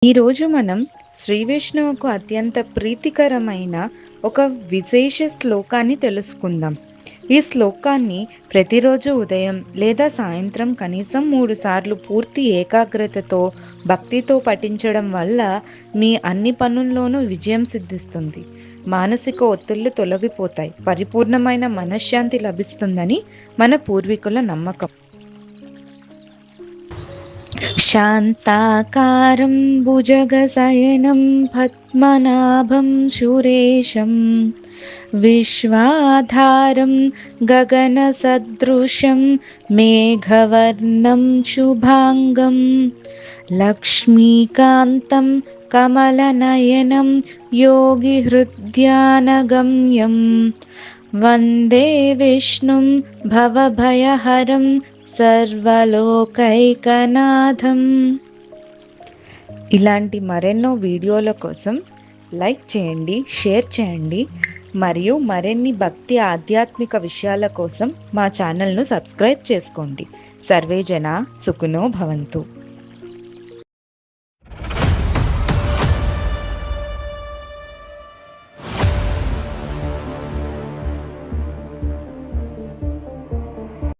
ఈరోజు మనం శ్రీ విష్ణువుకు అత్యంత ప్రీతికరమైన ఒక విశేష శ్లోకాన్ని తెలుసుకుందాం. ఈ శ్లోకాన్ని ప్రతిరోజు ఉదయం లేదా సాయంత్రం కనీసం 3 సార్లు పూర్తి ఏకాగ్రతతో, భక్తితో పఠించడం వల్ల మీ అన్ని పనుల్లోనూ విజయం సిద్ధిస్తుంది. మానసిక ఒత్తిళ్లు తొలగిపోతాయి. పరిపూర్ణమైన మనశ్శాంతి లభిస్తుందని మన పూర్వీకుల నమ్మకం. శాంతాకారం భుజగశయనం పద్మనాభం సురేశం విశ్వాధారం గగనసదృశం మేఘవర్ణం శుభాంగం లక్ష్మీకాంతం కమలనయనం యోగిహృద్యానగమ్యం వందే విష్ణుం భవభయహరం సర్వలోకైకనాథం. ఇలాంటి మరెన్నో వీడియోల కోసం లైక్ చేయండి, షేర్ చేయండి మరియు మరిన్ని భక్తి ఆధ్యాత్మిక విషయాల కోసం మా ఛానల్ను సబ్స్క్రైబ్ చేసుకోండి. సర్వే జనా సుఖినో భవంతు.